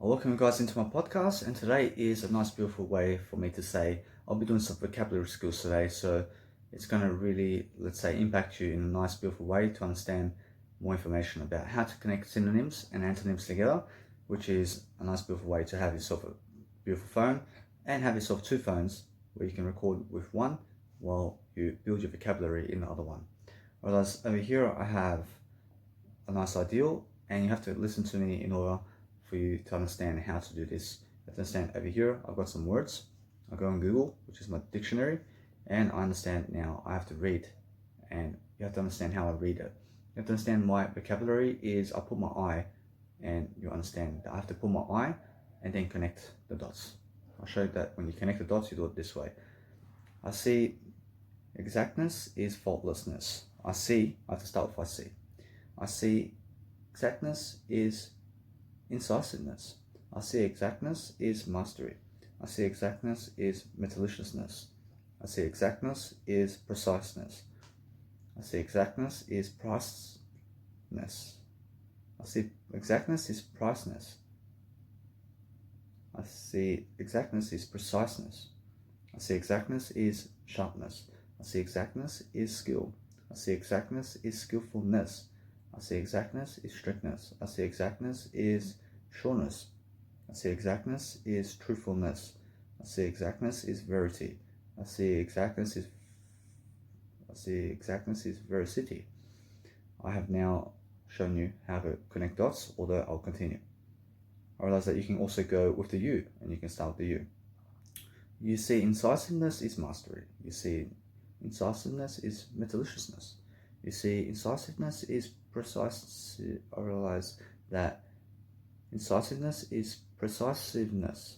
Welcome you guys into my podcast, and today is a nice beautiful way for me to say I'll be doing some vocabulary skills today, so it's going to really, let's say, impact you in a nice beautiful way to understand more information about how to connect synonyms and antonyms together, which is a nice beautiful way to have yourself a beautiful phone and have yourself two phones where you can record with one while you build your vocabulary in the other one. Whereas over here I have a nice ideal, and you have to listen to me in order for you to understand how to do this. You have to understand over here, I've got some words. I go on Google, which is my dictionary, and I understand now I have to read, and you have to understand how I read it. You have to understand my vocabulary is I put my eye, and you understand that I have to put my eye and then connect the dots. I'll show you that when you connect the dots, you do it this way. I see exactness is faultlessness. I have to start with I see. I see exactness is incisiveness. I see exactness is mastery. I see exactness is metalliciousness. I see exactness is preciseness. I see exactness is priceness. I see exactness is priceness. I see exactness is preciseness. I see exactness is sharpness. I see exactness is skill. I see exactness is skillfulness. I see exactness is strictness. I see exactness is sureness. I see exactness is truthfulness. I see exactness is verity. I see exactness is veracity. I have now shown you how to connect dots, although I'll continue. I realize that you can also go with the U, and you can start with the U. You see incisiveness is mastery. You see incisiveness is metalliciousness. You see incisiveness is precise. I realize that incisiveness is precisiveness.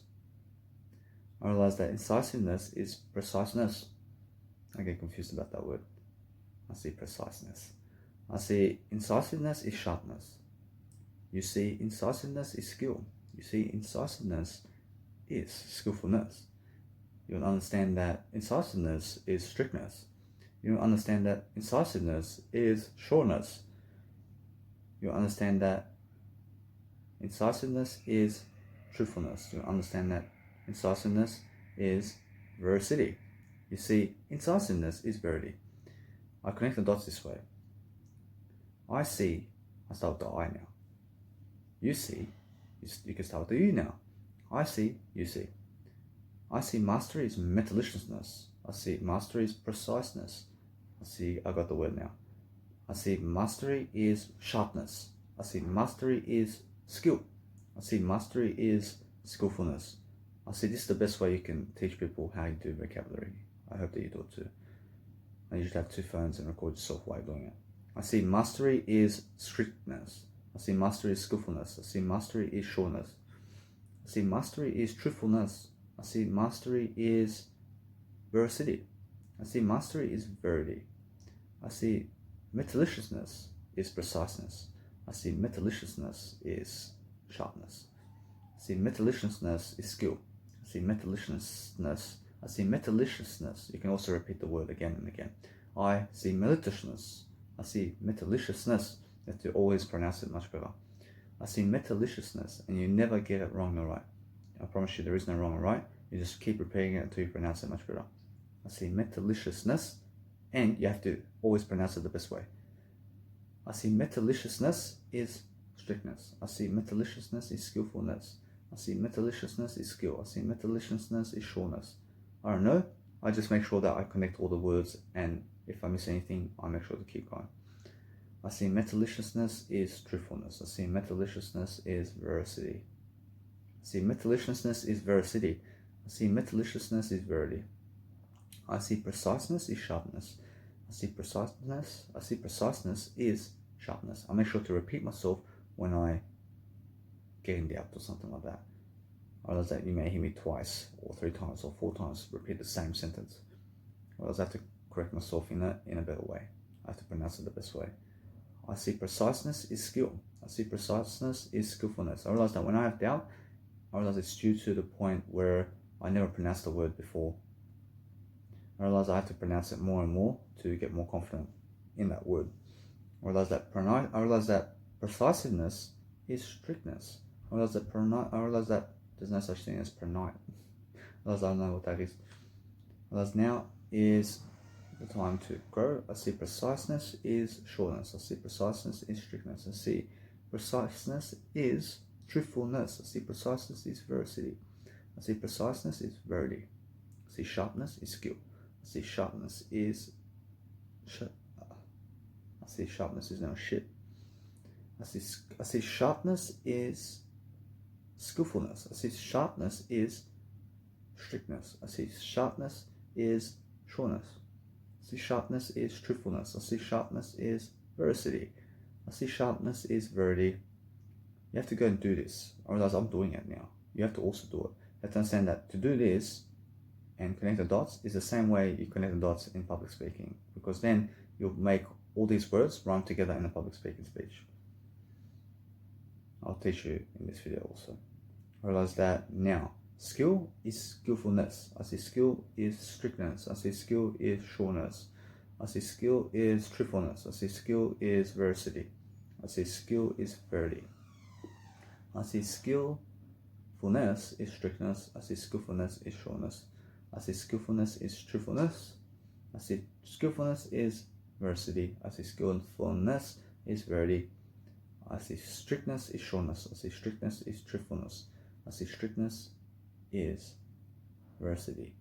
I realize that incisiveness is preciseness. I get confused about that word. I see preciseness. I see incisiveness is sharpness. You see incisiveness is skill. You see incisiveness is skillfulness. You'll understand that incisiveness is strictness. You'll understand that incisiveness is sureness. You'll understand that incisiveness is truthfulness. You'll understand that incisiveness is veracity. You see, incisiveness is verity. I connect the dots this way. I see, I start with the I now. You see, you can start with the you now. I see, you see. I see mastery is metalliciousness. I see mastery is preciseness. I got the word now. I see mastery is sharpness. I see mastery is skill. I see mastery is skillfulness. I see this is the best way you can teach people how you do vocabulary. I hope that you do it too. I usually have two phones and record yourself while doing it. I see mastery is strictness. I see mastery is skillfulness. I see mastery is sureness. I see mastery is truthfulness. I see mastery is veracity. I see mastery is verity. I see metalliciousness is preciseness. I see metalliciousness is sharpness. I see metalliciousness is skill. I see metalliciousness. I see metalliciousness. You can also repeat the word again and again. I see maliciousness. I see metalliciousness. You have to always pronounce it much better. I see metalliciousness, and you never get it wrong or right. I promise you there is no wrong or right. You just keep repeating it until you pronounce it much better. I see metalliciousness, and you have to always pronounce it the best way. I see metalliciousness is strictness. I see metalliciousness is skillfulness. I see metalliciousness is skill. I see metalliciousness is sureness. I don't know. I just make sure that I connect all the words, and if I miss anything, I make sure to keep going. I see metalliciousness is truthfulness. I see metalliciousness is veracity. I see metalliciousness is veracity. I see metalliciousness is verity. I see preciseness is sharpness. I see preciseness is sharpness. I make sure to repeat myself when I get in doubt or something like that. Otherwise that you may hear me twice or 3 times or 4 times repeat the same sentence. Otherwise I have to correct myself in a better way. I have to pronounce it the best way. I see preciseness is skill. I see preciseness is skillfulness. I realize that when I have doubt, I realize it's due to the point where I never pronounced the word before. I realize I have to pronounce it more and more to get more confident in that word. I realize that precisiveness is strictness. I realize that there's no such thing as per night. I realize I don't know what that is. I realize now is the time to grow. I see preciseness is shortness. I see preciseness is strictness. I see preciseness is truthfulness. I see preciseness is veracity. I see preciseness is verity. I see sharpness is skill. I see sharpness is no shit. I see sharpness is skillfulness. I see sharpness is strictness. I see sharpness is sureness. I see sharpness is truthfulness. I see sharpness is veracity. I see sharpness is verity. You have to go and do this. I realize I'm doing it now. You have to also do it. You have to understand that to do this and connect the dots is the same way you connect the dots in public speaking, because then you'll make all these words rhyme together in a public speaking speech. I'll teach you in this video also. I realize that now. Skill is skillfulness. I see skill is strictness. I see skill is sureness. I see skill is truthfulness. I see skill is veracity. I see skill is verity. I see skillfulness is strictness. I see skillfulness is sureness. I see skillfulness is truthfulness. I see skillfulness is veracity. I see skillfulness is verity. I see strictness is sureness. I see strictness is truthfulness. I see strictness is veracity.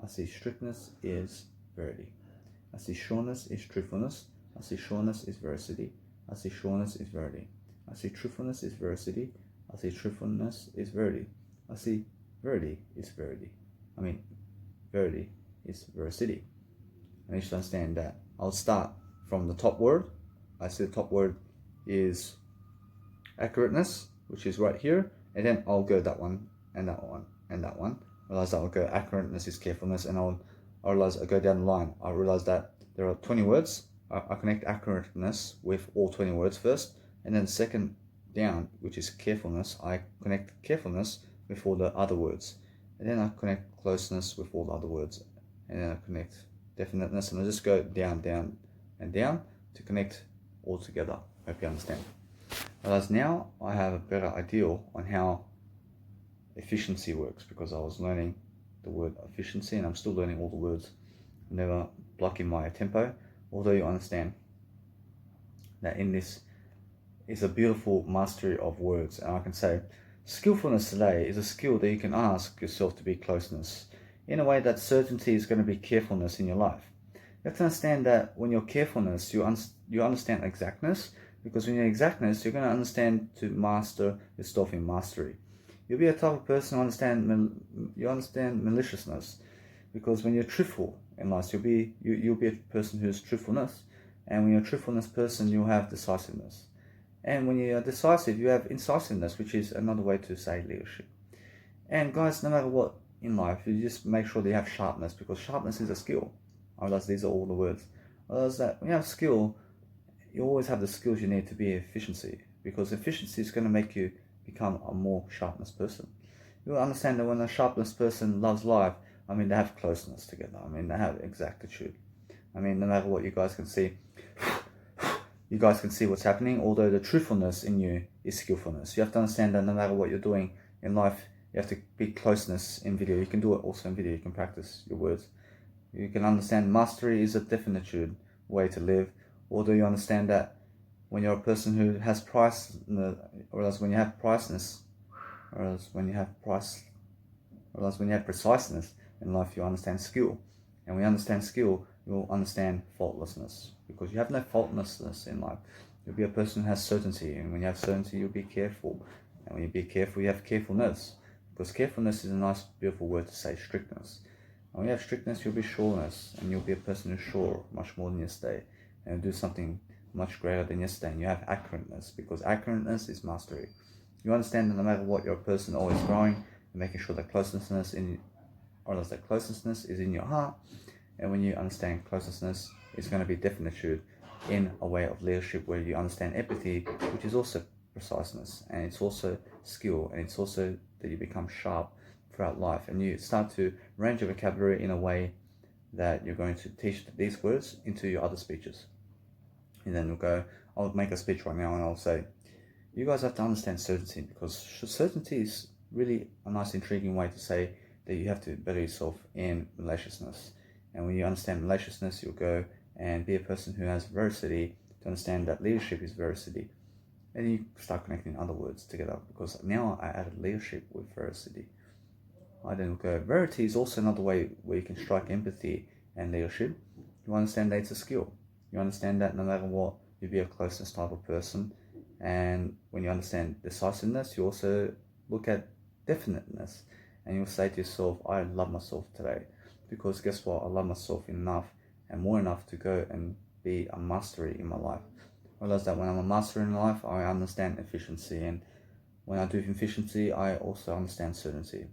I see strictness is verity. I see sureness is truthfulness. I see sureness is veracity. I see sureness is verity. I see truthfulness is veracity. I see truthfulness is verity. I see verity is verity. Verity is veracity. I need to understand that. I'll start from the top word. I see the top word is accurateness, which is right here, and then I'll go that one and that one and that one. I realize that I'll go accurateness is carefulness, and I realize I go down the line. I realize that there are 20 words. I connect accurateness with all 20 words first, and then second down, which is carefulness, I connect carefulness with all the other words, and then I connect closeness with all the other words, and then I connect definiteness, and I just go down, down, and down to connect all together. Hope you understand. Whereas now I have a better idea on how efficiency works, because I was learning the word efficiency, and I'm still learning all the words. I'm never blocking my tempo, although you understand that in this is a beautiful mastery of words. And I can say skillfulness today is a skill that you can ask yourself to be closeness, in a way that certainty is going to be carefulness in your life. You have to understand that when you're carefulness, you understand exactness, because when you're exactness, you're going to understand to master yourself in mastery. You'll be a type of person who understand maliciousness, because when you're truthful in life, you'll be a person who's truthfulness, and when you're a truthfulness person, you'll have decisiveness. And when you are decisive, you have incisiveness, which is another way to say leadership. And guys, no matter what in life, you just make sure that you have sharpness, because sharpness is a skill. I realize these are all the words. I realize that when you have skill, you always have the skills you need to be efficiency, because efficiency is going to make you become a more sharpness person. You'll understand that when a sharpness person loves life, they have closeness together. They have exactitude. No matter what, you guys can see what's happening, although the truthfulness in you is skillfulness. You have to understand that no matter what you're doing in life, you have to be closeness in video. You can do it also in video. You can practice your words. You can understand mastery is a definitude way to live, although you understand that when you're a person who has price, or else when you have priceness, or else when you have preciseness in life, you understand skill. And when you understand skill, you'll understand faultlessness, because you have no faultlessness in life. You'll be a person who has certainty, and when you have certainty, you'll be careful. And when you be careful, you have carefulness, because carefulness is a nice, beautiful word to say strictness. And when you have strictness, you'll be sureness, and you'll be a person who's sure much more than yesterday, and do something much greater than yesterday. And you have accurateness, because accurateness is mastery. You understand that no matter what, you're a person always growing, and making sure that closeness is in your heart. And when you understand closeness, it's going to be definitude in a way of leadership, where you understand empathy, which is also preciseness, and it's also skill, and it's also that you become sharp throughout life, and you start to arrange your vocabulary in a way that you're going to teach these words into your other speeches. And then I'll make a speech right now, and I'll say, you guys have to understand certainty, because certainty is really a nice, intriguing way to say that you have to better yourself in maliciousness. And when you understand maliciousness, you'll go and be a person who has veracity, to understand that leadership is veracity. And you start connecting other words together, because now I added leadership with veracity. I then go, verity is also another way where you can strike empathy and leadership. You understand that it's a skill. You understand that no matter what, you'll be a closeness type of person. And when you understand decisiveness, you also look at definiteness. And you'll say to yourself, I love myself today. Because guess what? I love myself enough and more enough to go and be a mastery in my life. I realize that when I'm a master in life, I understand efficiency. And when I do efficiency, I also understand certainty.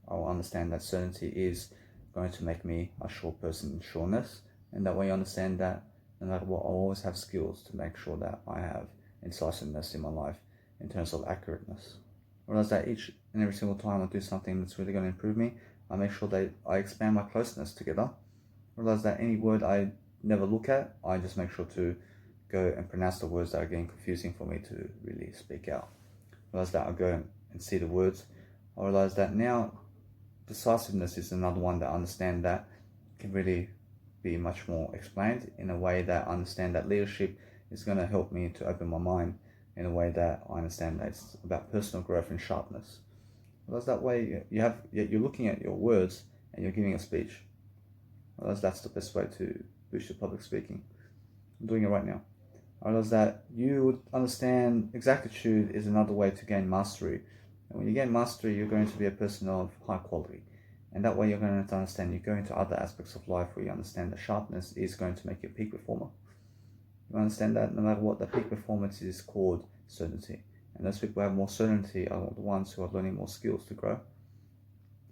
I will understand that certainty is going to make me a sure person in sureness. And that way you understand that no matter what, I'll always have skills to make sure that I have incisiveness in my life in terms of accurateness. I realize that each and every single time I do something that's really going to improve me, I make sure that I expand my closeness together. I realize that any word I never look at, I just make sure to go and pronounce the words that are getting confusing for me to really speak out. I realize that I go and see the words. I realize that now decisiveness is another one that I understand that can really be much more explained in a way that I understand that leadership is going to help me to open my mind in a way that I understand that it's about personal growth and sharpness. Because that way you're looking at your words and you're giving a speech. Because that's the best way to boost your public speaking. I'm doing it right now. I realize that you would understand exactitude is another way to gain mastery. And when you gain mastery, you're going to be a person of high quality. And that way you're going to understand, you go into other aspects of life where you understand that sharpness is going to make you a peak performer. You understand that no matter what, the peak performance is called certainty. And those people who have more certainty are the ones who are learning more skills to grow.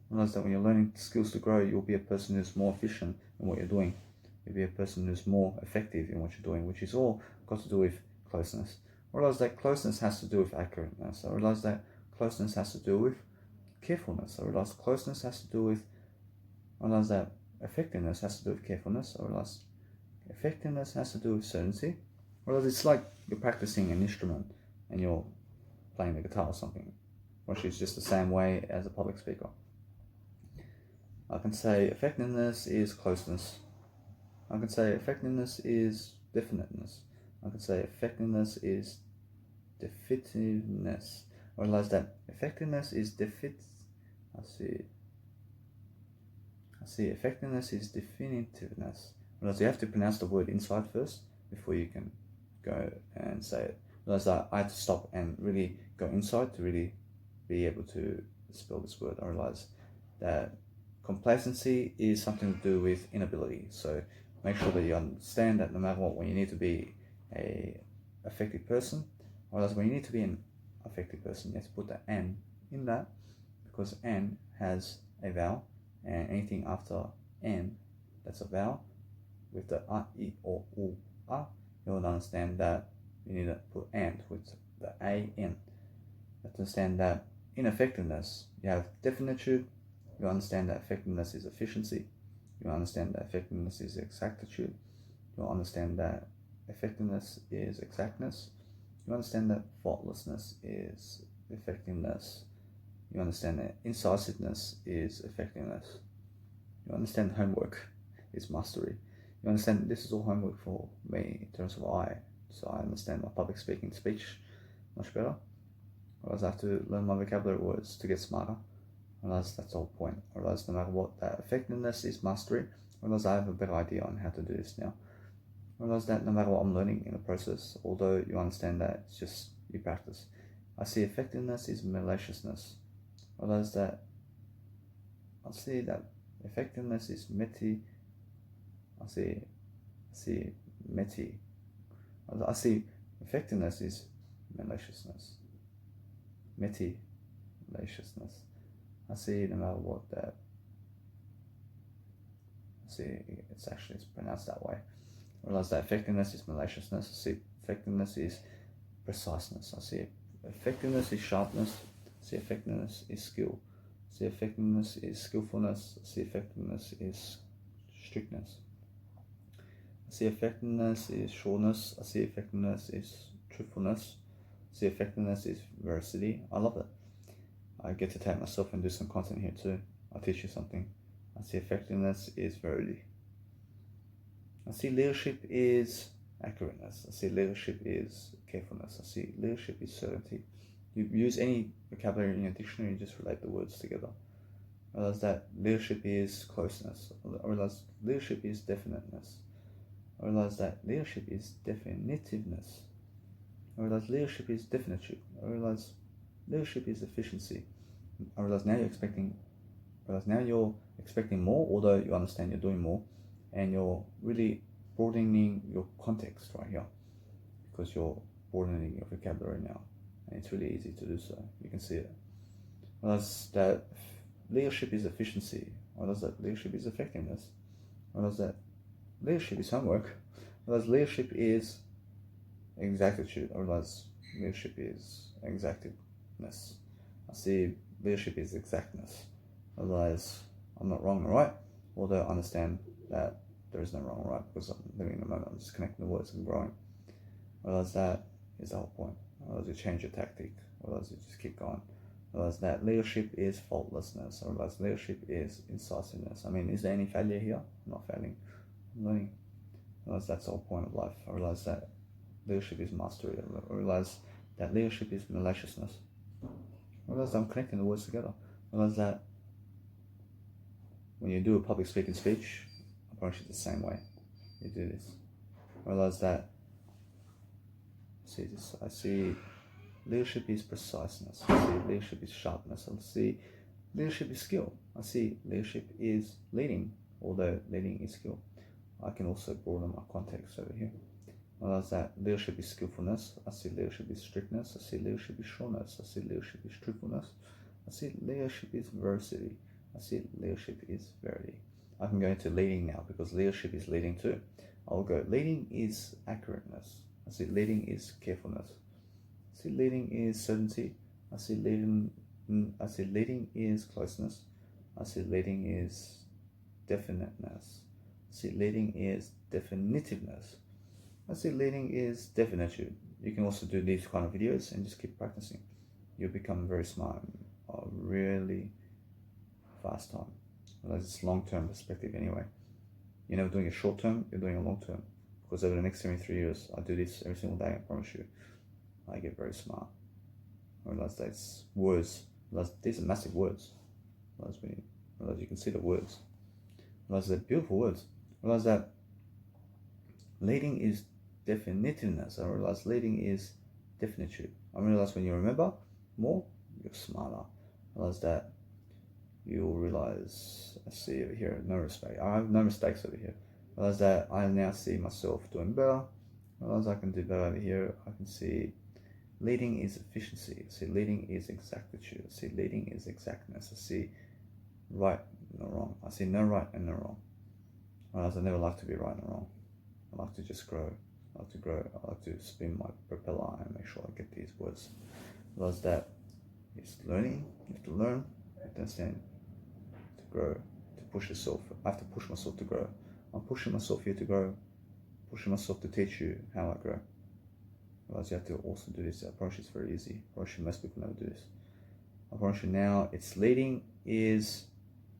Realize that when you're learning skills to grow, you'll be a person who's more efficient in what you're doing. You'll be a person who's more effective in what you're doing, which is all got to do with closeness. I realize that closeness has to do with accurateness. I realize that closeness has to do with carefulness. I realize closeness has to do with, I realize that effectiveness has to do with carefulness. I realize effectiveness has to do with certainty. I realize it's like you're practicing an instrument and you're playing the guitar or something, which is just the same way as a public speaker. I can say effectiveness is closeness. I can say effectiveness is definiteness. I can say effectiveness is definitiveness. I realize that effectiveness is I see effectiveness is definitiveness. Realize you have to pronounce the word inside first before you can go and say it. Realize that I had to stop and really go inside to really be able to spell this word. I realize that complacency is something to do with inability. So make sure that you understand that no matter what, when you need to be a effective person, or else when you need to be an effective person, you have to put the N in that, because N has a vowel, and anything after N that's a vowel with the A, I, or U, A, you'll understand that you need to put and with the A, N. You have to understand that in effectiveness, you have definitude. You understand that effectiveness is efficiency. You understand that effectiveness is exactitude. You understand that effectiveness is exactness. You understand that faultlessness is effectiveness. You understand that incisiveness is effectiveness. You understand homework is mastery. You understand this is all homework for me in terms of so I understand my public speaking speech much better. Whereas I have to learn my vocabulary words to get smarter. I realize that's the whole point. I realize no matter what, that effectiveness is mastery. I realize I have a better idea on how to do this now. I realize that no matter what I'm learning in the process, although you understand that it's just you practice, I see effectiveness is maliciousness. I realize that I see that effectiveness is meti. I see meti. I see effectiveness is maliciousness. Meti, maliciousness. I see no matter what that. I see it's pronounced that way. I realize that effectiveness is maliciousness. I see effectiveness is preciseness. I see effectiveness is sharpness. I see effectiveness is skill. I see effectiveness is skillfulness. I see effectiveness is strictness. I see effectiveness is sureness. I see effectiveness is truthfulness. See, effectiveness is veracity. I love it. I get to take myself and do some content here too. I'll teach you something. I see effectiveness is verity. I see leadership is accurateness. I see leadership is carefulness. I see leadership is certainty. You use any vocabulary in your dictionary, you just relate the words together. I realize that leadership is closeness. I realize leadership is definiteness. I realize that leadership is definitiveness. I realize leadership is definitude. I realize leadership is efficiency. I realize now you're expecting more, although you understand you're doing more, and you're really broadening your context right here, because you're broadening your vocabulary now, and it's really easy to do so. You can see it. I realize that leadership is efficiency. I realize that leadership is effectiveness. I realize that leadership is homework. I realize leadership is exactitude. I realize leadership is exactness. I see leadership is exactness. I realize I'm not wrong or right, although I understand that there is no wrong or right, because I'm living in the moment. I'm just connecting the words and growing. I realize that is the whole point. I realize you change your tactic. I realize you just keep going. I realize that leadership is faultlessness. I realize leadership is incisiveness. I mean, is there any failure here? I'm not failing. I'm learning. I realize that's the whole point of life. I realize that leadership is mastery. I realize that leadership is maliciousness. I realize that I'm connecting the words together. I realize that when you do a public speaking speech, I approach it the same way. You do this. I realize that I see leadership is preciseness. I see leadership is sharpness. I see leadership is skill. I see leadership is leading, although leading is skill. I can also broaden my context over here. I realize that leadership is skillfulness. I see leadership is strictness. I see leadership is sureness. I see leadership is truthfulness. I see leadership is veracity. I see leadership is verity. I can go into leading now, because leadership is leading too. I'll go leading is accurateness. I see leading is carefulness. I see leading is certainty. I see leading is closeness. I see leading is definiteness. I see leading is definitiveness. I see leading is definitude. You can also do these kind of videos and just keep practicing. You'll become very smart in a really fast time. Well, that's long-term perspective anyway. You're never doing a short term, you're doing a long term. Because over the next 73 years, I do this every single day, I promise you. I get very smart. I realize that it's words. These are massive words. I realize you can see the words. I realize they're beautiful words. I realize that leading is definitiveness. I realize leading is definitude. I realize when you remember more, you're smarter. I realize that you'll realize, I see over here, no respect. I have no mistakes over here. I realize that I now see myself doing better. I realize I can do better over here. I can see leading is efficiency. I see leading is exactitude. I see leading is exactness. I see right, no wrong. I see no right and no wrong. I realize I never like to be right and wrong. I like to just grow. I like to grow. I like to spin my propeller and make sure I get these words. I realize that it's learning. You have to learn. You have to understand. To grow. To push yourself. I have to push myself to grow. I'm pushing myself here to grow. Pushing myself to teach you how I grow. I realize you have to also do this. I promise you it's very easy. I promise you most people never do this. I promise you now, it's leading is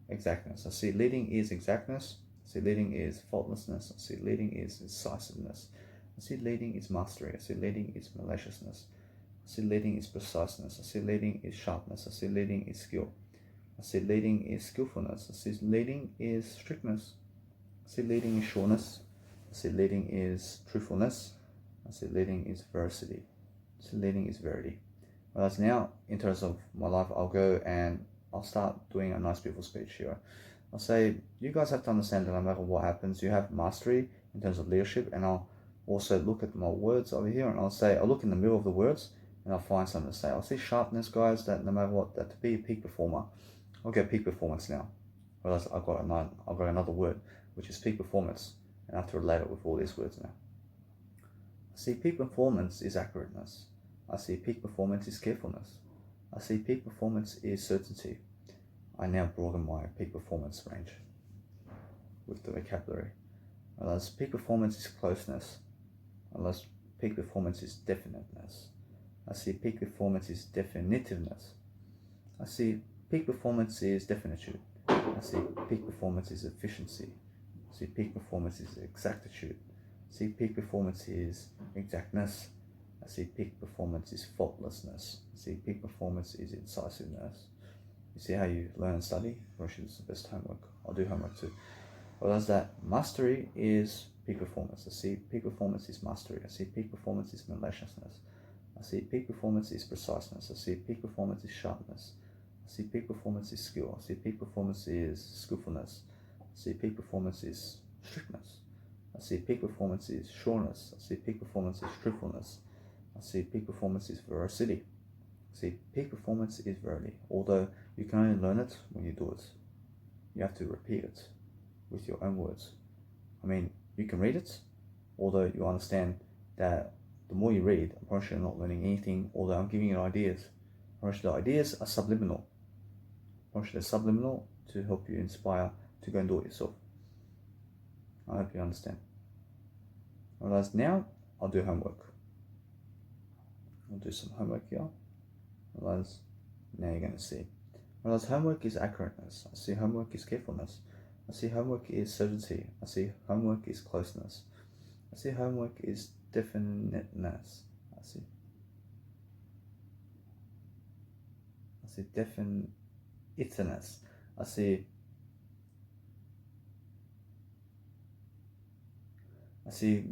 exactness. I see leading is exactness. I see leading is faultlessness. I see leading is incisiveness. I see leading is mastery. I see leading is maliciousness. I see leading is preciseness. I see leading is sharpness. I see leading is skill. I see leading is skillfulness. I see leading is strictness. I see leading is sureness. I see leading is truthfulness. I see leading is veracity. I see leading is verity. Whereas now, in terms of my life, I'll go and I'll start doing a nice, beautiful speech here. I'll say, you guys have to understand that no matter what happens, you have mastery in terms of leadership. And I'll also look at my words over here, and I'll look in the middle of the words, and I'll find something to say. I'll see sharpness, guys, that no matter what, that to be a peak performer, I'll get peak performance now. Whereas I've got another word, which is peak performance, and I have to relate it with all these words now. I see peak performance is accurateness. I see peak performance is carefulness. I see peak performance is certainty. I now broaden my peak performance range with the vocabulary. I realize peak performance is closeness. I realize peak performance is definiteness. I see peak performance is definitiveness. I see peak performance is definitude. I see peak performance is efficiency. I see peak performance is exactitude. I see peak performance is exactness. I see peak performance is faultlessness. I see peak performance is incisiveness. You see how you learn and study? Which is the best homework. I'll do homework too. Whereas that mastery is peak performance. I see peak performance is mastery. I see peak performance is maliciousness. I see peak performance is preciseness. I see peak performance is sharpness. I see peak performance is skill. I see peak performance is skillfulness. I see peak performance is strictness. I see peak performance is sureness. I see peak performance is truthfulness. I see peak performance is veracity. I see peak performance is verity. Although you can only learn it when you do it. You have to repeat it with your own words. I mean, you can read it, although you understand that the more you read, I'm probably you're not learning anything, although I'm giving you ideas. Probably the ideas are subliminal. Probably they're subliminal to help you inspire to go and do it yourself. I hope you understand. Whereas now, I'll do homework. I'll do some homework here. Whereas now you're going to see. Whereas homework is accurateness. I see homework is carefulness. I see homework is certainty. I see homework is closeness. I see homework is definiteness. I see definiteness. I see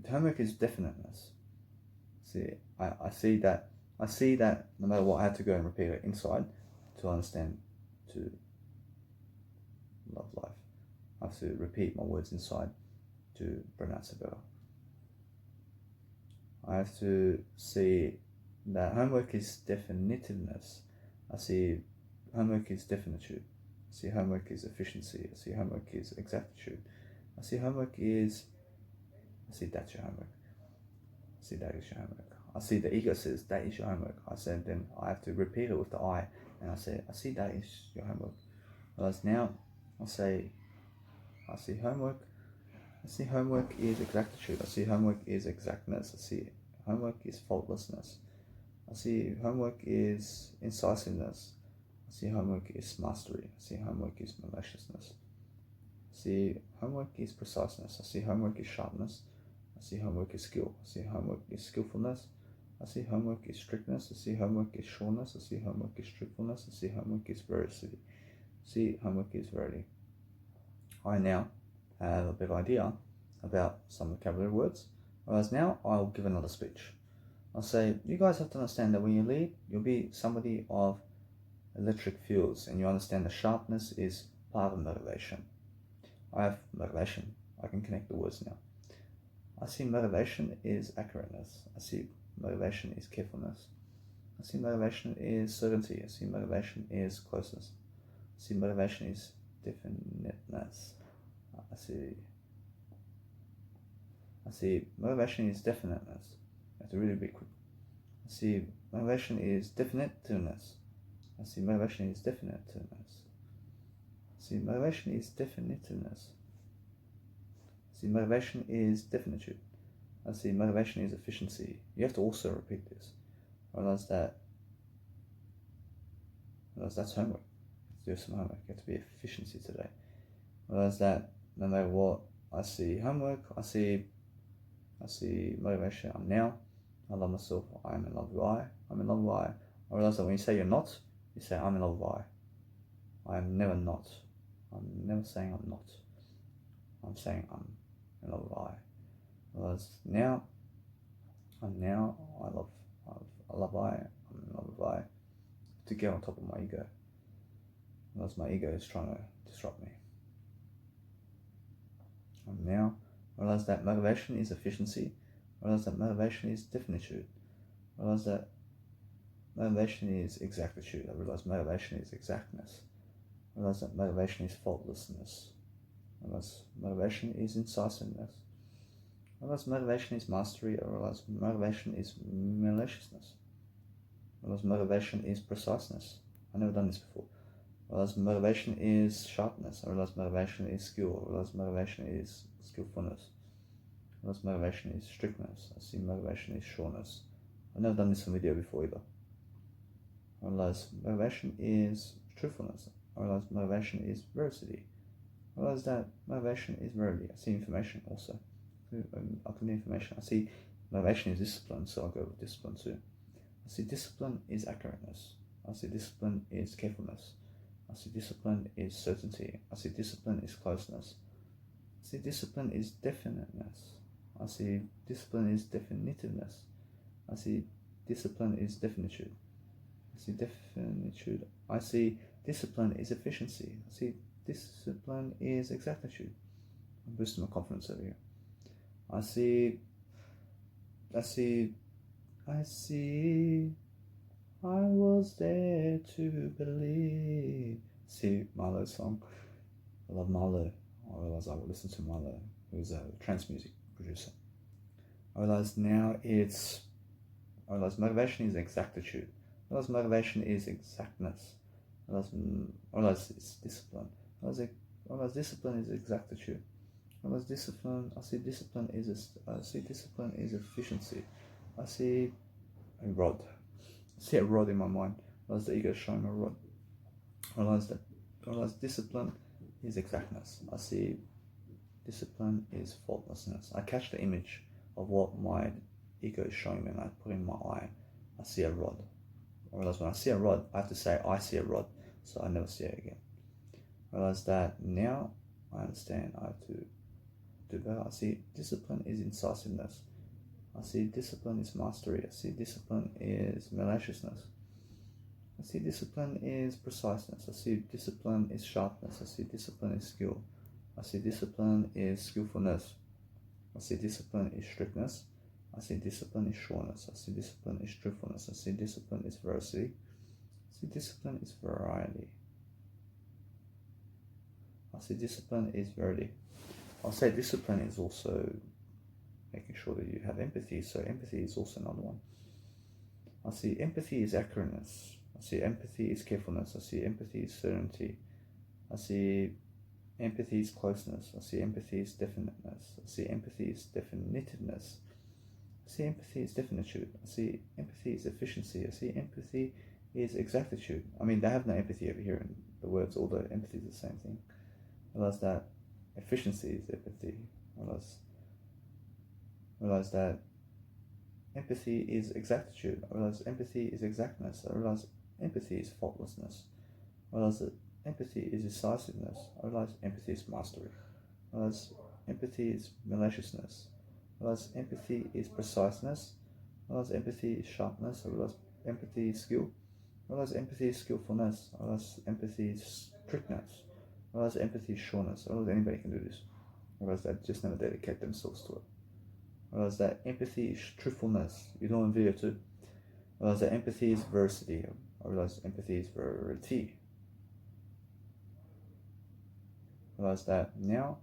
homework is definiteness. I see that no matter what, I have to go and repeat it inside to understand, to love life. I have to repeat my words inside to pronounce it better. I have to see that homework is definitiveness. I see homework is definitude. I see homework is efficiency. I see homework is exactitude. I see that's your homework. I see that is your homework. I see the ego says that is your homework. I said then I have to repeat it with the I, and I see that is your homework. Whereas now I see homework. I see homework is exactitude. I see homework is exactness. I see homework is faultlessness. I see homework is incisiveness. I see homework is mastery. I see homework is maliciousness. I see homework is preciseness. I see homework is sharpness. I see homework is skill. I see homework is skillfulness. I see homework is strictness. I see homework is sureness. I see homework is truthfulness. I see homework is veracity. I see homework is verity. I now have a better idea about some vocabulary words, whereas now I'll give another speech. I'll say, you guys have to understand that when you lead, you'll be somebody of electric fields, and you understand the sharpness is part of motivation. I have motivation. I can connect the words now. I see motivation is accurateness. I see motivation is carefulness. I see motivation is certainty. I see motivation is closeness. I see motivation is definiteness. I see motivation is definiteness. I have to really be quick. I see motivation is definitiveness. I see motivation is definitiveness. I see motivation is definitiveness. I see motivation is definitude. I see motivation is efficiency. You have to also repeat this. Realize that's homework. Let's do some homework. You have to be efficiency today. Realize that no matter what, I see homework, I see motivation. I love myself. I am in love with I. I'm in love with I. I realize that when you say you're not, you say I'm in love with I. I am never not. I'm never saying I'm not. I'm saying I'm in love with I. Whereas now, I love I. I'm in love with I. To get on top of my ego. Whereas my ego is trying to disrupt me. And now, realize that motivation is efficiency. Realize that motivation is definitude. Realize that motivation is exactitude. I realize motivation is exactness. I realize that motivation is faultlessness. I realize motivation is incisiveness. I realize motivation is mastery. I realize motivation is maliciousness. I realize motivation is preciseness. I've never done this before. I realize motivation is sharpness. I realize motivation is skill. I realize motivation is skillfulness. I realize motivation is strictness. I see motivation is sureness. I've never done this in video before either. I realize motivation is truthfulness. I realize motivation is veracity. I realize that motivation is verity. I see information also. I can do information. I see motivation is discipline, so I'll go with discipline too. I see discipline is accurateness. I see discipline is carefulness. I see discipline is certainty. I see discipline is closeness. I see discipline is definiteness. I see discipline is definitiveness. I see discipline is definitude. I see definitude. I see discipline is efficiency. I see discipline is exactitude. I'm boosting my confidence over here. I see I was there to believe. See Marlowe's song. I love Marlowe. I realize I will listen to Marlowe, who's a trance music producer. I realize motivation is exactitude. I realize motivation is exactness. I realize it's discipline. I realize discipline is exactitude. I see discipline is efficiency. I see a rod. I see a rod in my mind. I realize the ego is showing a rod. I realize discipline is exactness. I see discipline is faultlessness. I catch the image of what my ego is showing me and I put in my eye. I see a rod. I realize when I see a rod, I have to say I see a rod, so I never see it again. I realize that now I understand I have to do better. I see discipline is incisiveness. I see discipline is mastery. I see discipline is maliciousness. I see discipline is preciseness. I see discipline is sharpness. I see discipline is skill. I see discipline is skillfulness. I see discipline is strictness. I see discipline is sureness. I see discipline is truthfulness. I see discipline is veracity. I see discipline is variety. I see discipline is verity. I'll say discipline is also making sure that you have empathy, so empathy is also another one. I see empathy is accurateness. I see empathy is carefulness. I see empathy is certainty. I see empathy is closeness. I see empathy is definiteness. I see empathy is definitiveness. I see empathy is definitude. I see empathy is efficiency. I see empathy is exactitude. I mean, they have no empathy over here in the words, although empathy is the same thing. I realize that efficiency is empathy. I realize that empathy is exactitude. I realize empathy is exactness. I realize empathy is faultlessness. I realize that empathy is decisiveness. I realize empathy is mastery. I realize empathy is maliciousness. I realize empathy is preciseness. I realize empathy is sharpness. I realize empathy is skill. I realize empathy is skillfulness. I realize empathy is strictness. I realize empathy is sureness. I realize anybody can do this. I realize they just never dedicate themselves to it. I realize that empathy is truthfulness. You know in video too. I realize that empathy is veracity. I realize empathy is verity. I realize that now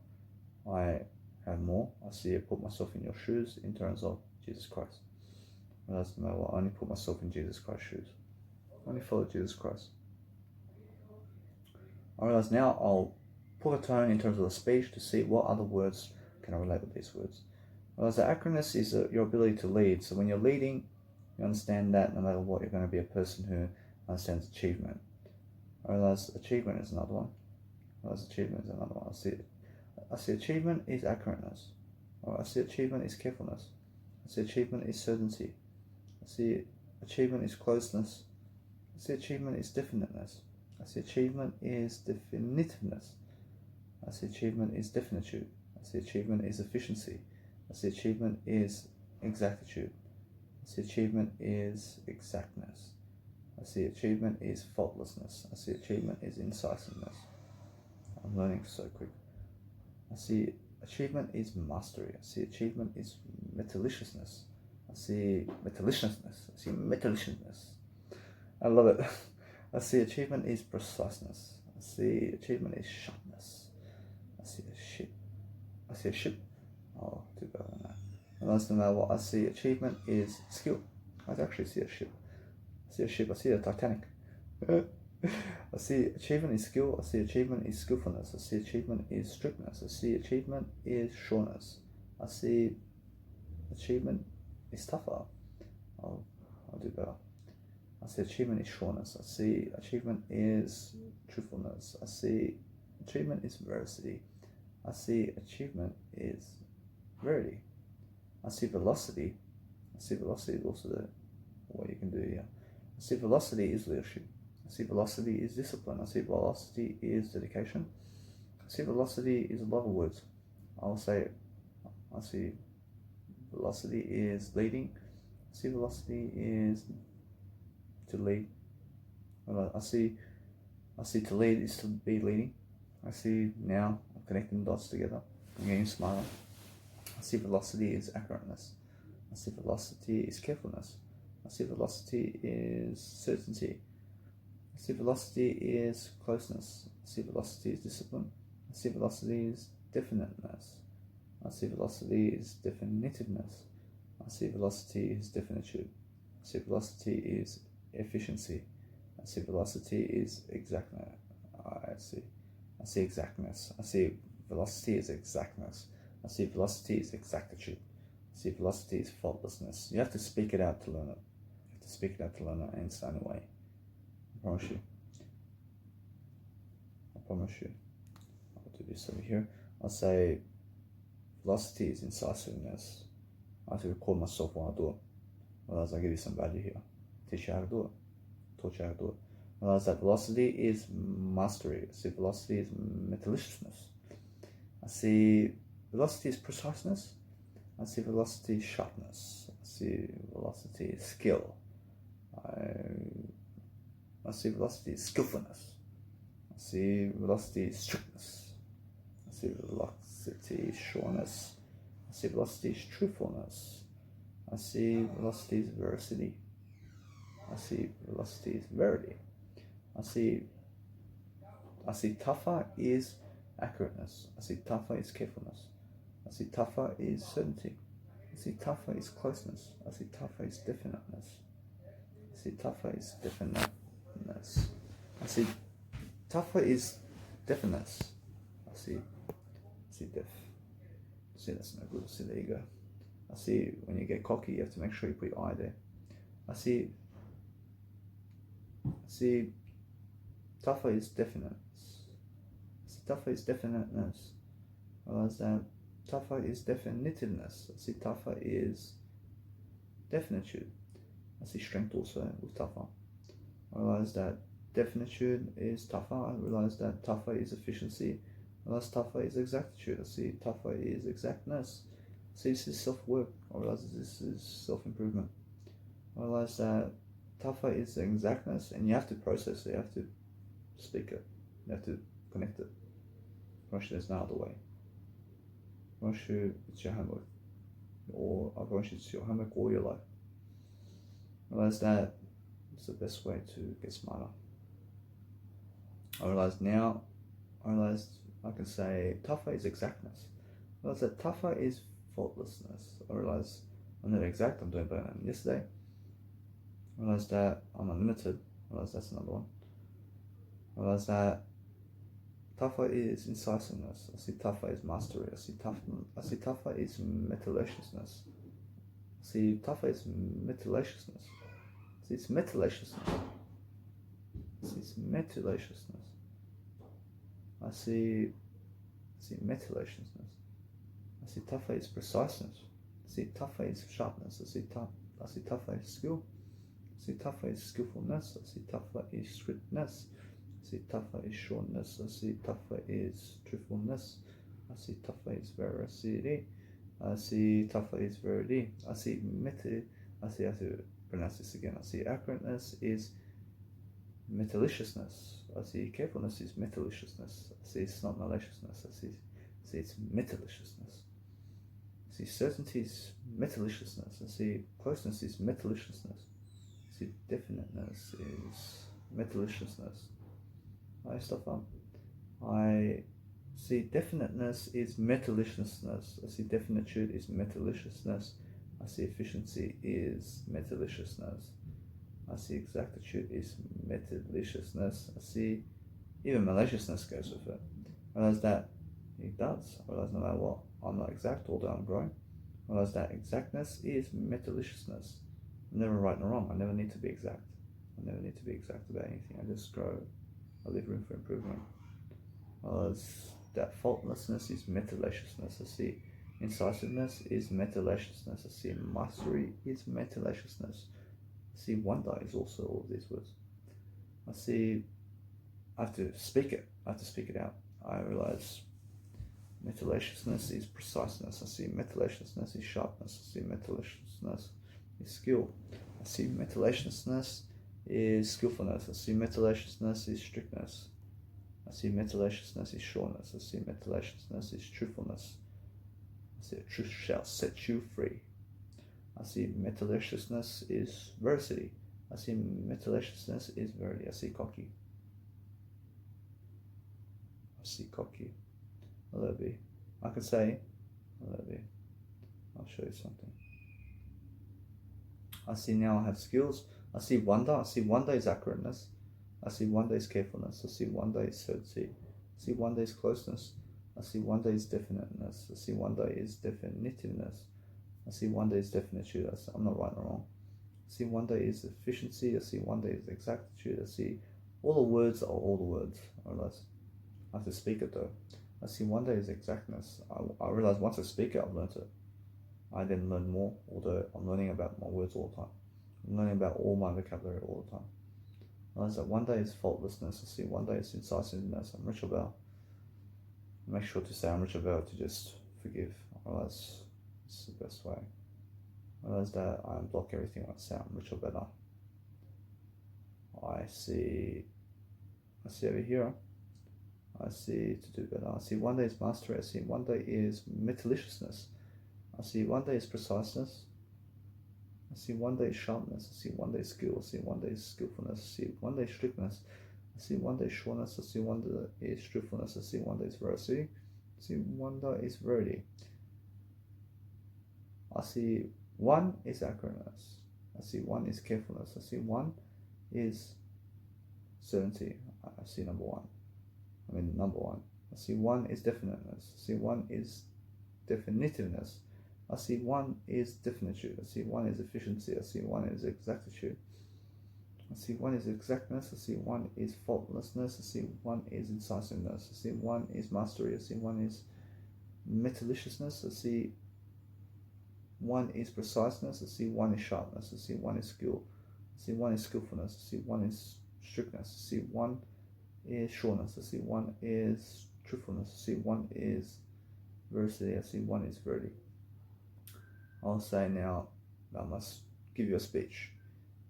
I have more. I see I put myself in your shoes in terms of Jesus Christ. I realize no, I only put myself in Jesus Christ's shoes. I only follow Jesus Christ. I realize now I'll put a tone in terms of the speech to see what other words can I relate with these words. I realize that accurateness is your ability to lead. So when you're leading, you understand that no matter what, you're going to be a person who understands achievement. I realize achievement is another one. I realize achievement is another one. I see achievement is accurateness. I see achievement is carefulness. I see achievement is certainty. I see achievement is closeness. I see achievement is definiteness. I see achievement is definitiveness. I see achievement is definitude. I see achievement is efficiency. I see achievement is exactitude. I see achievement is exactness. I see achievement is faultlessness. I see achievement is incisiveness. I'm learning so quick. I see achievement is mastery. I see achievement is metalliciousness. I see metalliciousness. I see metalliciousness. I love it. I see achievement is preciseness. I see achievement is sharpness. I see a ship. Oh, do better than that. And that's no matter what. I see achievement is skill. I actually see a ship. I see a ship. I see a Titanic. I see achievement is skill. I see achievement is skillfulness. I see achievement is strictness. I see achievement is sureness. I see achievement is tougher. I'll do better. I see achievement is sureness. I see achievement is truthfulness. I see achievement is veracity. I see achievement is verity. I see velocity. I see velocity is also what you can do here. I see velocity is leadership. I see velocity is discipline. I see velocity is dedication. I see velocity is a lot of words. I'll say, I see velocity is leading. I see velocity is to lead. I see to lead is to be leading. I see now I'm connecting the dots together. I'm getting smarter. I see velocity is accurateness. I see velocity is carefulness. I see velocity is certainty. I see velocity is closeness. I see velocity is discipline. I see velocity is definiteness. I see velocity is definitiveness. I see velocity is definitude. I see velocity is efficiency. I see velocity is exactness. I see exactness. I see velocity is exactness. I see velocity is exactitude. I see velocity is faultlessness. You have to speak it out to learn it. You have to speak it out to learn it, and it's the only way. I promise you. I promise you. I'll do this over here. I'll say velocity is incisiveness. I have to record myself while I do it. Otherwise, I'll give you some value here. Teach you how to do it. Taught you how to do it. Realize that velocity is mastery. I see velocity is metalliciousness. I see velocity is preciseness. I see velocity is sharpness. I see velocity is skill. I see velocity is skillfulness. I see velocity is strictness. I see velocity is sureness. I see velocity is truthfulness. I see velocity is veracity. I see velocity is verity. I see tougher is accurateness. I see tougher is carefulness. I see tougher is certainty. I see tougher is closeness. I see tougher is definiteness. I see tougher is definiteness. I see tougher is definiteness. I see def. See, that's no good. See, there you go. I see when you get cocky, you have to make sure you put your eye there. I see tougher is definiteness. I see tougher is definiteness. Realize that tougher is definitiveness. I see tougher is definitude. I see strength also with tougher. I realize that definitude is tougher. I realize that tougher is efficiency. I realize tougher is exactitude. I see tougher is exactness. I see this is self-work. I realize this is self-improvement. I realize that tougher is exactness, and you have to process it. You have to speak it. You have to connect it. I promise you there's no other way. I promise you it's your homework. Or I promise you it's your homework all your life. Realize that it's the best way to get smarter. I realize I can say tougher is exactness. I realize that tougher is faultlessness. I realize I'm not exact, I'm doing better than yesterday. I realize that I'm unlimited. I realize that's another one. I realize that tougher is incisiveness. I see tougher is mastery. I see tougher is metallaciousness. I see tougher is metallaciousness. I see it's metallaciousness. I see it's metallaciousness. I see metallaciousness. I see tougher is preciseness. I see tougher is sharpness. I see tougher is skill. I see tougher is skillfulness. I see tougher is strictness. I see tougher is sureness. I see tougher is truthfulness. I see tougher is veracity. I see tougher is verity. I have to pronounce this again. I see accurateness is metalliciousness. I see carefulness is metalliciousness. I see it's not maliciousness. I see it's metalliciousness. I see certainty is metalliciousness. I see closeness is metalliciousness. I see definiteness is metalliciousness. I stop up. I see definiteness is metalliciousness. I see definitude is metalliciousness. I see efficiency is metalliciousness. I see exactitude is metalliciousness. I see even maliciousness goes with it. I realize that it does. I realize no matter what, I'm not exact, although I'm growing. I realize that exactness is metalliciousness. I'm never right nor wrong. I never need to be exact. I never need to be exact about anything. I just grow. I leave room for improvement. That faultlessness is metalliciousness. I see incisiveness is metalliciousness. I see mastery is metalliciousness. I see wonder is also all of these words. I see I have to speak it. I have to speak it out. I realize metalliciousness is preciseness. I see metalliciousness is sharpness. I see metalliciousness is skill. I see metalliciousness is skillfulness. I see metalliciousness is strictness. I see metalliciousness is sureness. I see metalliciousness is truthfulness. I see truth shall set you free. I see metalliciousness is veracity. I see metalliciousness is verity. I see cocky. I see cocky. Let it be. I could say, let it be. I'll show you something. I see now I have skills. I see wonder. I see wonder is accurateness. I see wonder is carefulness. I see wonder is certainty. I see wonder is closeness. I see wonder is definiteness. I see wonder is definitiveness. I see wonder is definitude. I'm not right or wrong. I see wonder is efficiency. I see wonder is exactitude. I see all the words are all the words. I realize I have to speak it though. I see wonder is exactness. I realize once I speak it, I've learnt it. I then learn more, although I'm learning about my words all the time. I'm learning about all my vocabulary all the time. I realize that one day is faultlessness. I see one day is incisiveness. I'm Richard Bell. Make sure to say I'm Richard Bell to just forgive. I realize it's the best way. I realize that I unblock everything when I say I'm Richard Bell. I see over here. I see to do better. I see one day is mastery. I see one day is metalliciousness. I see one day is preciseness. I see one day is sharpness. I see one day is skill. I see one day is skillfulness. I see one day is strictness. I see one day is sureness. I see one day is truthfulness. I see one day is veracity. I see one day is verity. I see one is accurateness. I see one is carefulness. I see one is certainty. I see number one. I see one is definiteness. I see one is definitiveness. I see one is definitude. I see one is efficiency. I see one is exactitude. I see one is exactness. I see one is faultlessness. I see one is incisiveness. I see one is mastery. I see one is metalliciousness. I see one is preciseness. I see one is sharpness. I see one is skill. I see one is skillfulness. I see one is strictness. I see one is sureness. I see one is truthfulness. I see one is veracity. I see one is verity. I'll say now, I must give you a speech.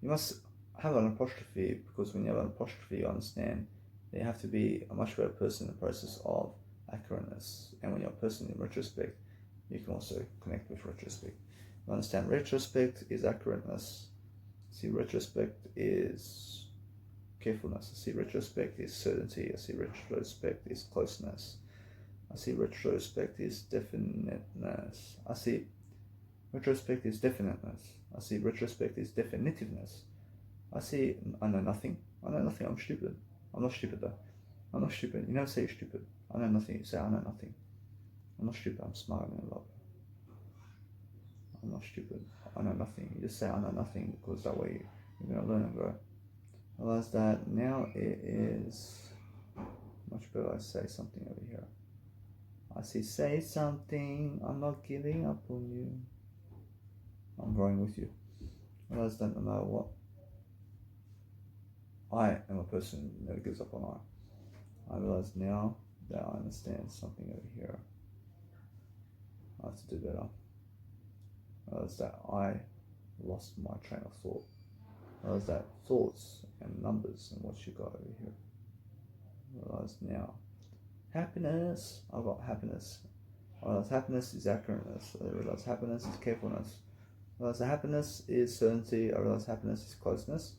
You must have an apostrophe, because when you have an apostrophe, you understand that you have to be a much better person in the process of accurateness. And when you're a person in retrospect, you can also connect with retrospect. You understand retrospect is accurateness. See, retrospect is carefulness. I see retrospect is certainty. I see retrospect is closeness. I see retrospect is definiteness. I see retrospect is definiteness. I see retrospect is definitiveness. I see I know nothing. I know nothing. I'm stupid. I'm not stupid though. I'm not stupid. You never say you're stupid. I know nothing. You say I know nothing. I'm not stupid. I'm smart and I love it. I'm not stupid. I know nothing. You just say I know nothing, because that way you're going to learn and grow. I realize that now it is much better I say something over here. I see say something. I'm not giving up on you. I'm growing with you. I realize that no matter what, I am a person who never gives up on I realize now that I understand something over here. I have to do better. I realize that I lost my train of thought. I realize that thoughts and numbers and what you got over here. I realize now happiness. I've got happiness. I realize happiness is accurateness. I realize happiness is carefulness. I realize that happiness is certainty. I realize happiness is closeness.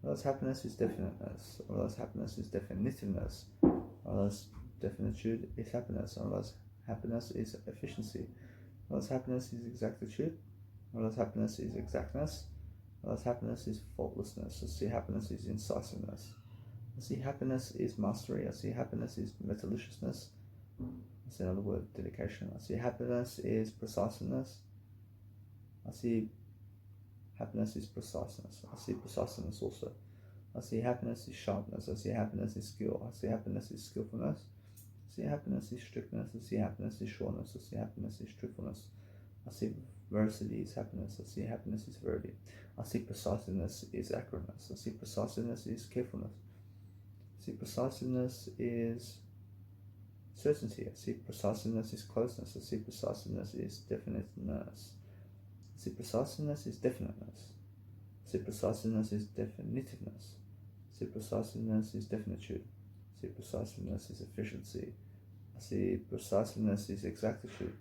I realize happiness is definiteness. I realize happiness is definitiveness. I realize definitude is happiness. I realize happiness is efficiency. I realize happiness is exactitude. I realize happiness is exactness. I realize happiness is faultlessness. I see happiness is incisiveness. I see happiness is mastery. I see happiness is metalliciousness. I see another word, dedication. I see happiness is preciseness. I see happiness is preciseness. I see preciseness also. I see happiness is sharpness. I see happiness is skill. I see happiness is skillfulness. I see happiness is strictness. I see happiness is sureness. I see happiness is truthfulness. I see veracity is happiness. I see happiness is verity. I see preciseness is accurateness. I see preciseness is carefulness. I see preciseness is certainty. I see preciseness is closeness. I see preciseness is definiteness. I see preciseness is definiteness. I see preciseness is definitiveness. I see preciseness is definitude. I see preciseness is efficiency. I see preciseness is exactitude.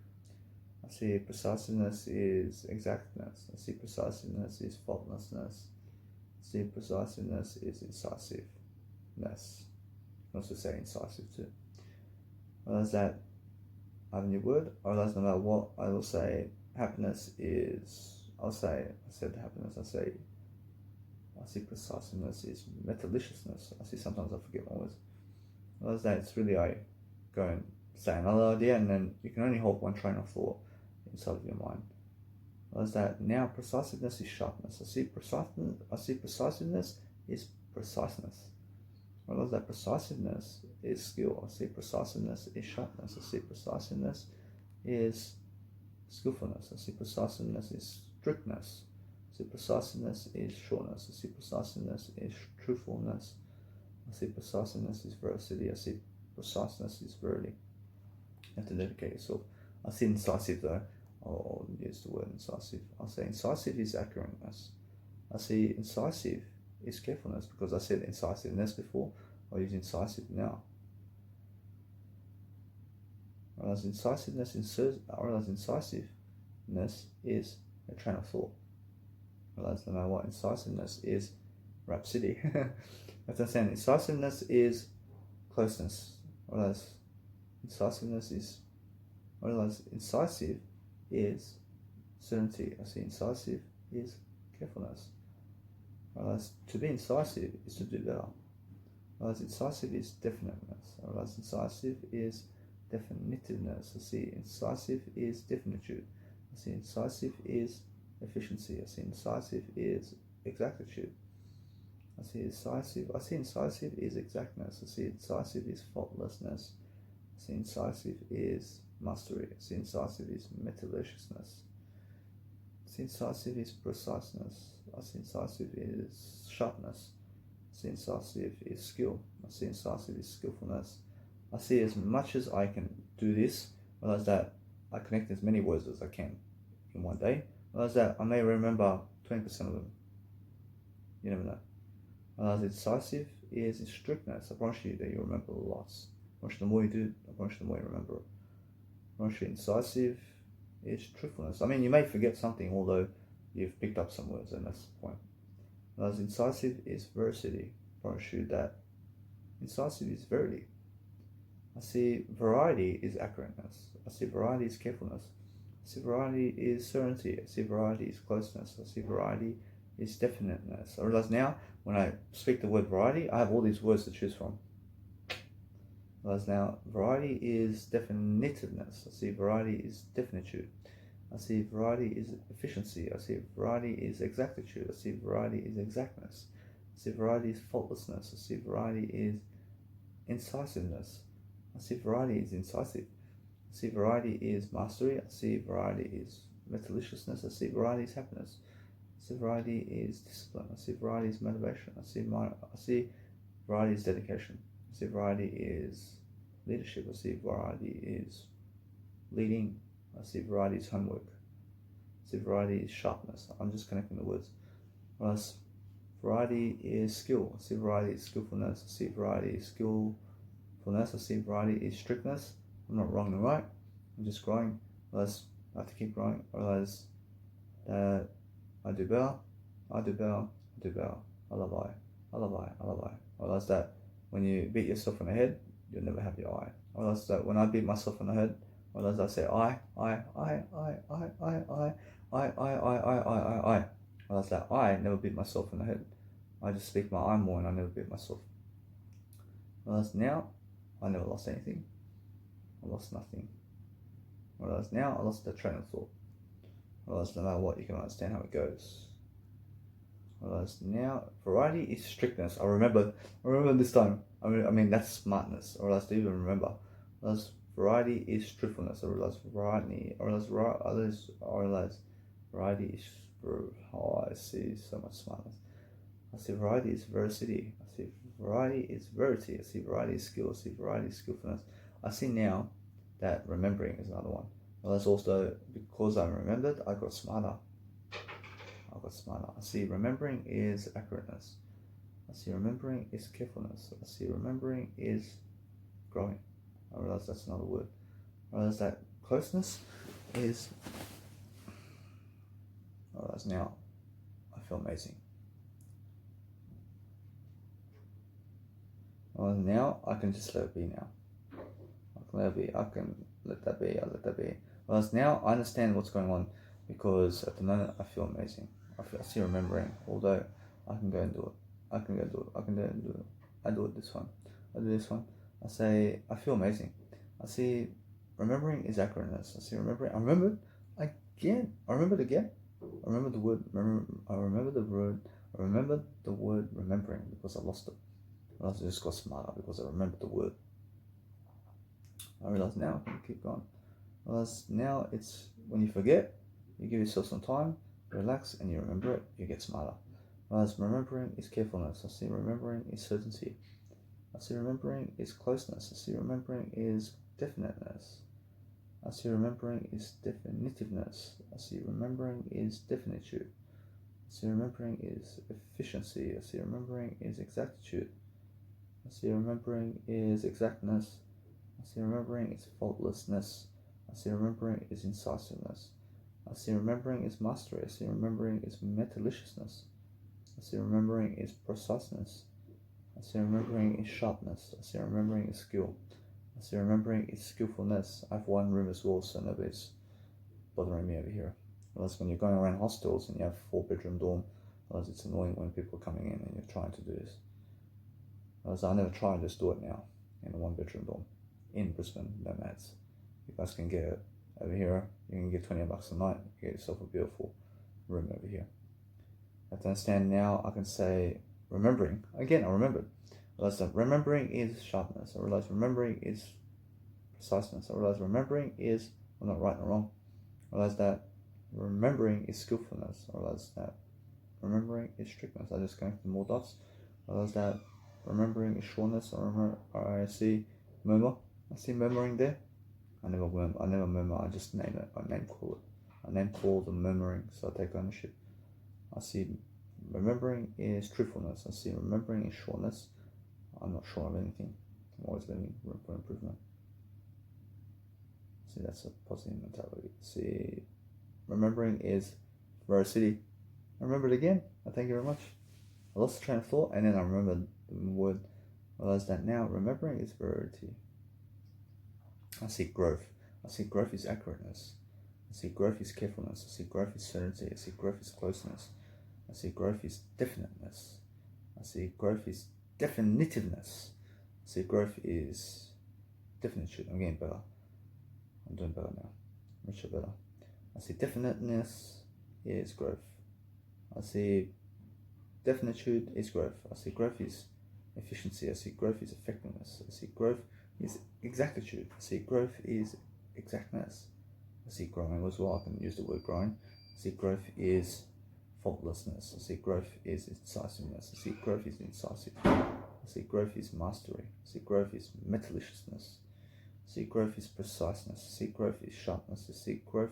I see preciseness is exactness. I see preciseness is faultlessness. I see preciseness is incisiveness. You can also say incisive too. I realize that I have a new word. I realize no matter what, I will say happiness is, I said happiness, I see preciseness is metaliciousness. I see sometimes I forget my words. I realize that it's really I go and say another idea and then you can only hold one train of thought inside of your mind. I realize that now preciseness is sharpness. I see preciseness is preciseness. I realize that preciseness is skill. I see preciseness is sharpness. I see preciseness is skillfulness. I see preciseness is strictness. I see preciseness is sureness. I see preciseness is truthfulness. I see preciseness is veracity. I see preciseness is verity. You have to dedicate yourself. I see incisive though. I'll use the word incisive. I'll say incisive is accurateness. I see incisive is carefulness because I said incisiveness before. I'll use incisive now. I realize incisiveness is a train of thought. I realize no matter what, incisiveness is rhapsody. As I'm saying, incisiveness is closeness. I realize incisive is certainty. I see incisive is carefulness. I realize to be incisive is to do better. I realize incisive is definiteness. I realize incisive is definitiveness. I see incisive is definitude. I see incisive is efficiency. I see incisive is exactitude. I see incisive is exactness. I see incisive is faultlessness. I see incisive is mastery. I see incisive is metiliciousness. I see incisive is preciseness. I see incisive is sharpness. I see incisive is skill. I see incisive is skillfulness. I see as much as I can do this, realize that I connect as many words as I can in one day. Realize that I may remember 20% of them. You never know. Realize incisive is strictness. I promise you that you remember lots. I promise you the more you do, I promise you the more you remember it. I promise you incisive is truthfulness. I mean, you may forget something, although you've picked up some words, and that's the point. Whereas incisive is veracity. I promise you that incisive is verity. I see variety is accurateness. I see variety is carefulness. I see variety is certainty. I see variety is closeness. I see variety is definiteness. I realize now, when I speak the word variety, I have all these words to choose from. I realize now, variety is definitiveness. I see variety is definitude. I see variety is efficiency. I see variety is exactitude. I see variety is exactness. I see variety is faultlessness. I see variety is incisiveness. I see variety is incisive. I see variety is mastery. I see variety is metaliciousness. I see variety is happiness. I see variety is discipline. I see variety is motivation. I see variety is dedication. I see variety is leadership. I see variety is leading. I see variety is homework. I see variety is sharpness. I'm just connecting the words. Whereas variety is skill. I see variety is skillfulness. I see variety is skillfulness. I see variety is strictness. I'm not wrong and right. I'm just growing. Whereas I have to keep growing. I realize that I do better. I do better. I do better. I love I. I love I. I love I. I realize that when you beat yourself on the head, you'll never have your I. I realize that when I beat myself on the head, I realize I say I realize that I never beat myself in the head. I just speak my I more and I never beat myself. I realize now I never lost anything. I lost nothing. I realize now I lost the train of thought. I realize no matter what, you can understand how it goes. Whereas now, variety is strictness. I remember this time. I mean that's smartness. Or else, do you even remember? Whereas variety is truthfulness. I realize variety. Or else, variety is. Oh, I see so much smartness. I see variety is veracity. I see variety is verity. I see variety is skill. I see variety is skillfulness. I see now that remembering is another one. Well, that's also because I remembered, I got smarter. I see remembering is accurateness. I see remembering is carefulness. I see remembering is growing. I realize that's another word. I realize that closeness is. I realize now I feel amazing. Well, now I can just let it be now. I can let it be. I can let that be. I let that be. Whereas now I understand what's going on because at the moment I feel amazing. I see remembering, although I can go and do it. I can go and do it. I can go and do it. I do it this one. I do this one. I say, I feel amazing. I see remembering is accurateness. I see remembering. I remembered again. I remembered again. I remember the word. I remember the word. I remembered the word remembering because I lost it. I just got smarter because I remembered the word. I realize now I can keep going. I realize now it's when you forget, you give yourself some time, relax, and you remember it, you get smarter. Whereas remembering is carefulness. I see remembering is certainty. I see remembering is closeness. I see remembering is definiteness. I see remembering is definitiveness. I see remembering is definitude. I see remembering is efficiency. I see remembering is exactitude. I see remembering is exactness. I see remembering is faultlessness. I see remembering is incisiveness. I see remembering is mastery. I see remembering is metaliciousness. I see remembering is preciseness. I see remembering is sharpness. I see remembering is skill. I see remembering is skillfulness. I have one room as well, so nobody's bothering me over here. Unless when you're going around hostels and you have 4-bedroom dorm, otherwise it's annoying when people are coming in and you're trying to do this. Otherwise I never try and just do it now in a 1-bedroom dorm in Brisbane, Nomads. You guys can get it over here. You can get $20 a night. You get yourself a beautiful room over here. I have to understand now. I can say remembering again. I remembered. I realized that remembering is sharpness. I realized remembering is preciseness. I realized remembering is not right or wrong. I realized that remembering is skillfulness. I realized that remembering is strictness. I just connected more dots. I realized that remembering is sureness. I see murmur. I see murmuring there. I never murmur. I just name it. I name call it. I name call the murmuring, so I take ownership. I see remembering is truthfulness. I see remembering is sureness. I'm not sure of anything. I'm always leaving room for improvement. See, that's a positive mentality. See, remembering is veracity. I remembered again. I thank you very much. I lost the train of thought and then I remembered the word. I realized that now remembering is verity. I see growth. I see growth is accurateness. I see growth is carefulness. I see growth is certainty. I see growth is closeness. I see growth is definiteness. I see growth is definitiveness. I see growth is definitude. I'm getting better. I'm doing better now. Much better. I see definiteness is growth. I see definitude is growth. I see growth is efficiency. I see growth is effectiveness. I see growth is exactitude. I see growth is exactness. I see growing as well. I can use the word growing. I see growth is faultlessness. I see growth is incisiveness. I see growth is incisive. I see growth is mastery. I see growth is metaliciousness. I see growth is preciseness. I see growth is sharpness. I see growth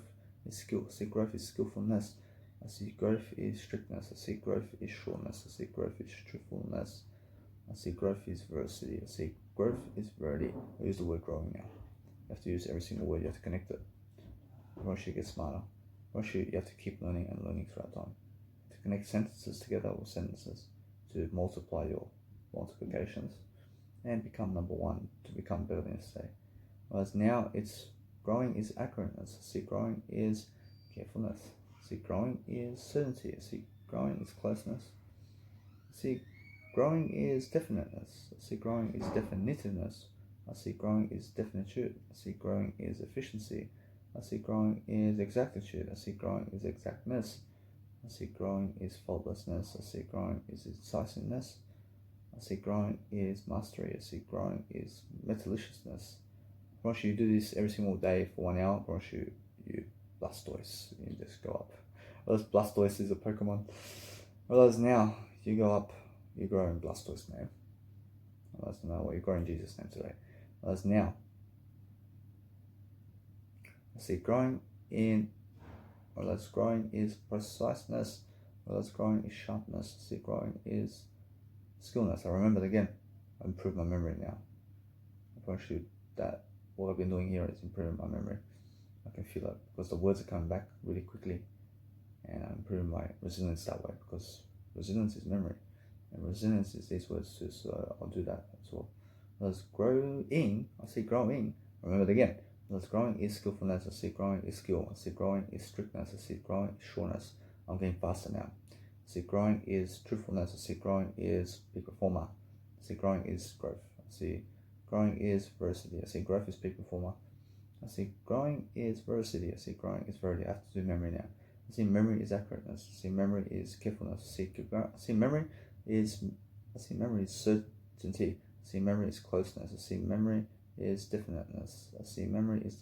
is skill. I see growth is skillfulness. I see growth is strictness. I see growth is sureness. I see growth is truthfulness. I see growth is veracity. I see growth is verity. I use the word growing now. You have to use every single word. You have to connect it. Otherwise you get smarter. Otherwise you have to keep learning and learning throughout time. To connect sentences together or sentences to multiply your multiplications and become number one, to become better than yesterday. Whereas now it's growing is accurateness. I see growing is carefulness. I see growing is certainty. I see growing is closeness. I see growing is definiteness. I see growing is definitiveness. I see growing is definitude. I see growing is efficiency. I see growing is exactitude. I see growing is exactness. I see growing is faultlessness. I see growing is decisiveness. I see growing is mastery. I see growing is meticulousness. Once you do this every single day for 1 hour, once you Blastoise, you just go up. Well, Blastoise is a Pokemon. Whereas now you go up, you grow in Blastoise name. Whereas now, well, you grow in Jesus' name today. Whereas now, I see growing in, whereas growing is preciseness. Whereas growing is sharpness. I see growing is skillness. I remembered again. I improved my memory now. I promise you that what I've been doing here is improving my memory. I can feel it because the words are coming back really quickly, and I'm improving my resilience that way, because resilience is memory and resilience is these words too, so I'll do that as well. Let's growing, I see growing, remember it again. Let's growing is skillfulness. I see growing is skill. I see growing is strictness. I see growing is sureness. I'm getting faster now. I see growing is truthfulness. I see growing is peak performer. I see growing is growth. I see growing is veracity. I see growth is peak performer. I see growing is veracity. I see growing is verity. I have to do memory now. I see memory is accurateness. I see memory is carefulness. I see memory is certainty. I see memory is closeness. I see memory is definiteness. I see memory is